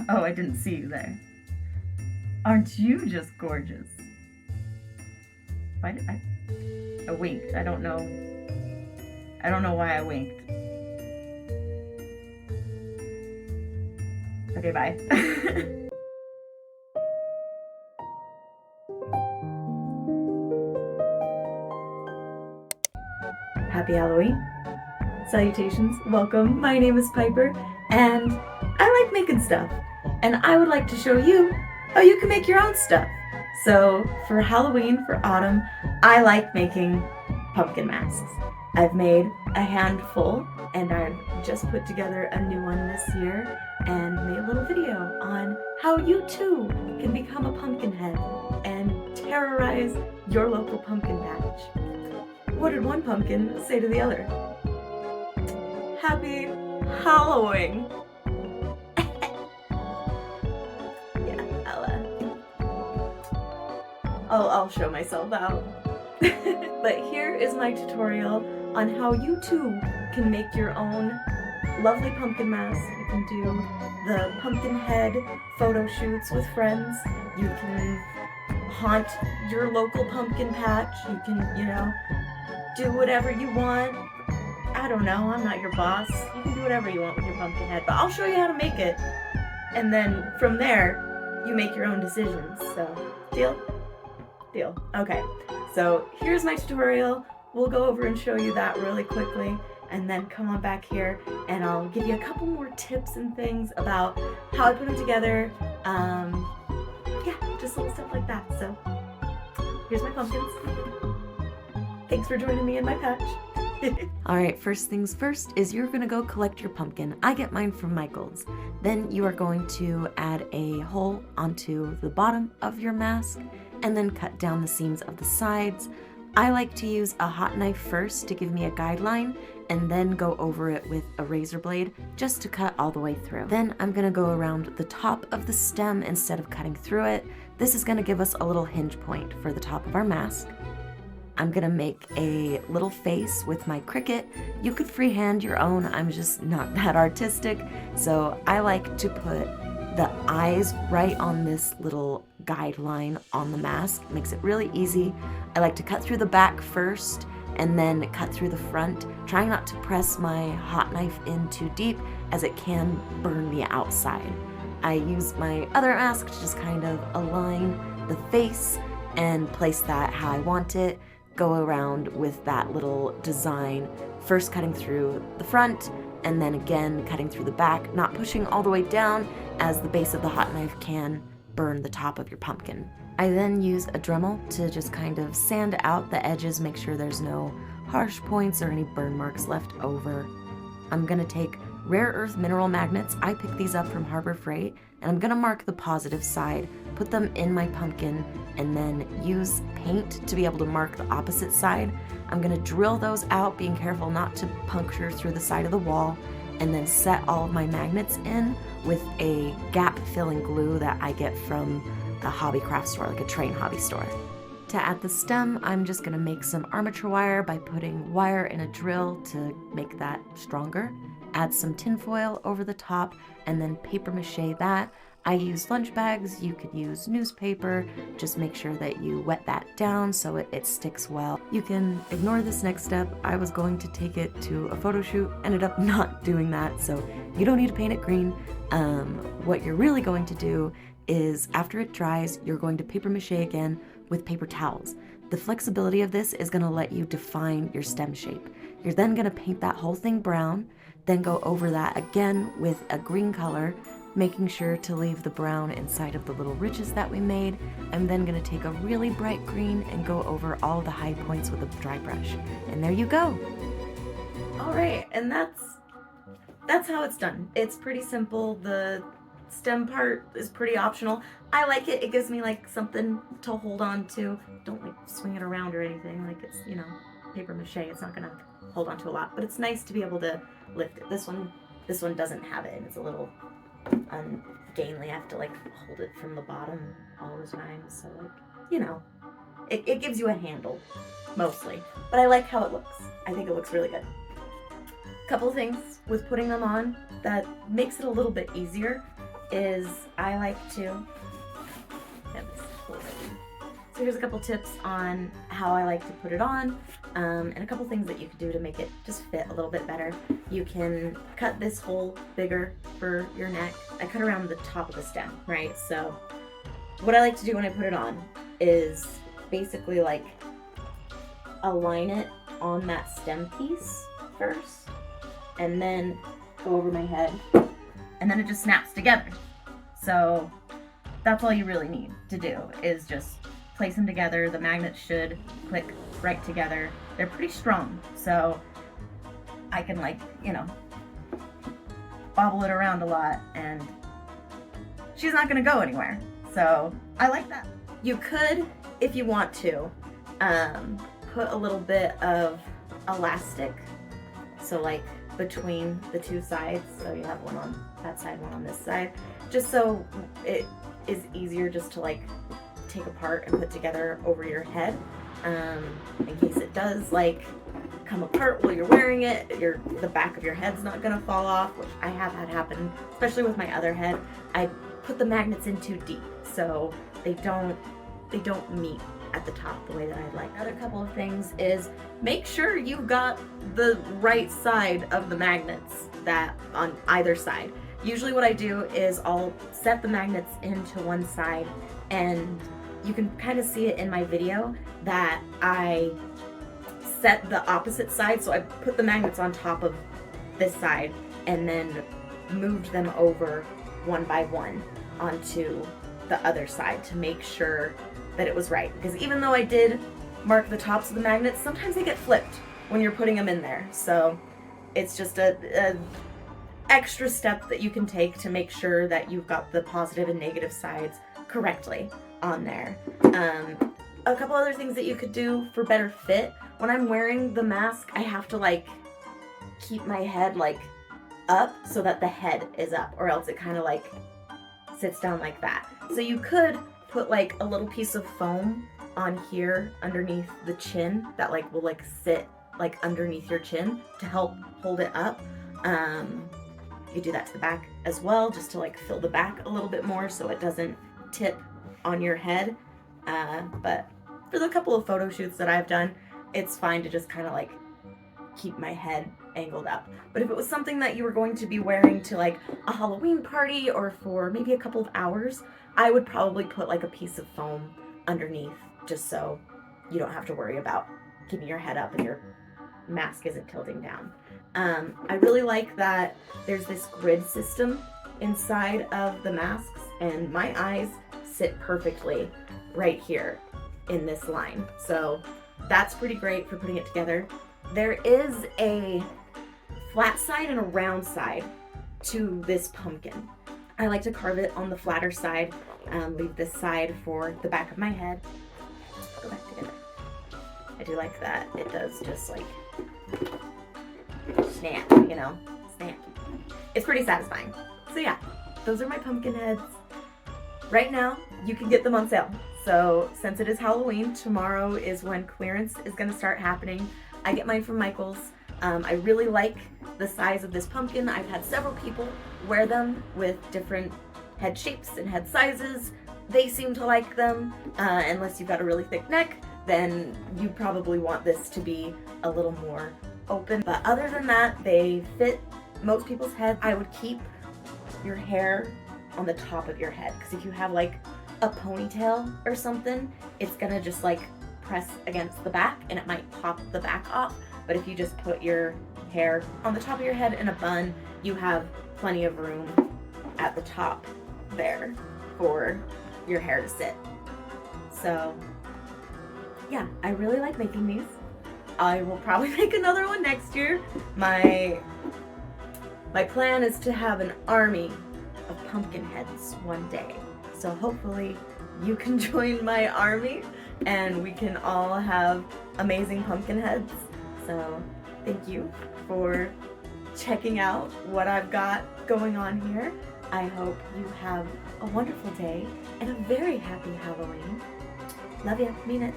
Oh, I didn't see you there. Aren't you just gorgeous? Why did I winked. I don't know. I don't know why I winked. Okay, bye. Happy Halloween. Salutations, welcome. My name is Piper, and I like making stuff. And I would like to show you how you can make your own stuff. So for Halloween, for autumn, I like making pumpkin masks. I've made a handful, and I've just put together a new one this year and made a little video on how you too can become a pumpkin head and terrorize your local pumpkin patch. What did one pumpkin say to the other? Happy Halloween! Yeah, I'll show myself out. But here is my tutorial on how you too can make your own lovely pumpkin mask. You can do the pumpkin head photo shoots with friends. You can haunt your local pumpkin patch. You can, do whatever you want. I don't know, I'm not your boss. You can do whatever you want with your pumpkin head, but I'll show you how to make it. And then from there, you make your own decisions. So, deal? Deal. Okay, so here's my tutorial. We'll go over and show you that really quickly, and then come on back here and I'll give you a couple more tips and things about how I put them together. Yeah, just little stuff like that. So, here's my pumpkins. Thanks for joining me in my patch. Alright, first things first is you're going to go collect your pumpkin. I get mine from Michael's. Then you are going to add a hole onto the bottom of your mask and then cut down the seams of the sides. I like to use a hot knife first to give me a guideline and then go over it with a razor blade just to cut all the way through. Then I'm going to go around the top of the stem instead of cutting through it. This is going to give us a little hinge point for the top of our mask. I'm gonna make a little face with my Cricut. You could freehand your own, I'm just not that artistic. So I like to put the eyes right on this little guideline on the mask. It makes it really easy. I like to cut through the back first and then cut through the front, trying not to press my hot knife in too deep as it can burn the outside. I use my other mask to just kind of align the face and place that how I want it. Go around with that little design, first cutting through the front and then again cutting through the back, not pushing all the way down as the base of the hot knife can burn the top of your pumpkin. I then use a Dremel to just kind of sand out the edges, make sure there's no harsh points or any burn marks left over. I'm gonna take rare earth mineral magnets. I picked these up from Harbor Freight, and I'm gonna mark the positive side, put them in my pumpkin, and then use paint to be able to mark the opposite side. I'm gonna drill those out, being careful not to puncture through the side of the wall, and then set all of my magnets in with a gap-filling glue that I get from a hobby craft store, like a Train hobby store. To add the stem, I'm just gonna make some armature wire by putting wire in a drill to make that stronger. Add some tin foil over the top and then paper mache that. I use lunch bags, you could use newspaper, just make sure that you wet that down so it sticks well. You can ignore this next step. I was going to take it to a photo shoot, ended up not doing that, so you don't need to paint it green. What you're really going to do is after it dries, you're going to paper mache again with paper towels. The flexibility of this is gonna let you define your stem shape. You're then gonna paint that whole thing brown, then go over that again with a green color, making sure to leave the brown inside of the little ridges that we made. I'm then gonna take a really bright green and go over all the high points with a dry brush. And there you go. All right, and that's how it's done. It's pretty simple. The stem part is pretty optional. I like it. It gives me like something to hold on to. Don't like swing it around or anything. Like it's, paper mache. It's not gonna hold on to a lot, but it's nice to be able to lift it. This one doesn't have it, and it's a little ungainly. I have to like hold it from the bottom all the time. So like, it gives you a handle mostly, but I like how it looks. I think it looks really good. Couple things with putting them on that makes it a little bit easier. is I like to, so here's a couple tips on how I like to put it on, and a couple things that you can do to make it just fit a little bit better. You can cut this hole bigger for your neck. I cut around the top of the stem, right? So what I like to do when I put it on is basically like align it on that stem piece first, and then go over my head, and then it just snaps together. So that's all you really need to do, is just place them together. The magnets should click right together. They're pretty strong, so I can, like, you know, bobble it around a lot and she's not gonna go anywhere. So I like that. You could, if you want to, put a little bit of elastic, so like between the two sides, so you have one on that side, one on this side, just so it is easier just to like take apart and put together over your head, in case it does like come apart while you're wearing it. The back of your head's not gonna fall off, which I have had happen, especially with my other head. I put the magnets in too deep, so they don't meet at the top the way that I'd like. Another couple of things is make sure you've got the right side of the magnets that on either side. Usually what I do is I'll set the magnets into one side, and you can kind of see it in my video that I set the opposite side. So I put the magnets on top of this side and then moved them over one by one onto the other side to make sure that it was right. Because even though I did mark the tops of the magnets, sometimes they get flipped when you're putting them in there. So it's just a extra step that you can take to make sure that you've got the positive and negative sides correctly on there. A couple other things that you could do for better fit. When I'm wearing the mask, I have to like keep my head like up so that the head is up, or else it kind of like sits down like that. So you could put like a little piece of foam on here underneath the chin that like will like sit like underneath your chin to help hold it up. You could do that to the back as well, just to like fill the back a little bit more so it doesn't tip on your head. But for the couple of photo shoots that I've done, it's fine to just kind of like keep my head angled up. But if it was something that you were going to be wearing to like a Halloween party or for maybe a couple of hours, I would probably put like a piece of foam underneath, just so you don't have to worry about keeping your head up and your mask isn't tilting down. I really like that there's this grid system inside of the masks, and my eyes sit perfectly right here in this line. So that's pretty great for putting it together. There is a flat side and a round side to this pumpkin. I like to carve it on the flatter side, leave this side for the back of my head. Go back together. I do like that. It does just like snap, you know, snap. It's pretty satisfying. So yeah, those are my pumpkin heads. Right now, you can get them on sale. So since it is Halloween, tomorrow is when clearance is gonna start happening. I get mine from Michael's. I really like the size of this pumpkin. I've had several people wear them with different head shapes and head sizes. They seem to like them. Unless you've got a really thick neck, then you probably want this to be a little more open. But other than that, they fit most people's heads. I would keep your hair on the top of your head, because if you have like a ponytail or something, it's gonna just like press against the back and it might pop the back off. But if you just put your hair on the top of your head in a bun, you have plenty of room at the top there for your hair to sit. So yeah, I really like making these. I will probably make another one next year. My plan is to have an army of pumpkin heads one day. So hopefully you can join my army and we can all have amazing pumpkin heads. So thank you for checking out what I've got going on here. I hope you have a wonderful day and a very happy Halloween. Love ya, mean it.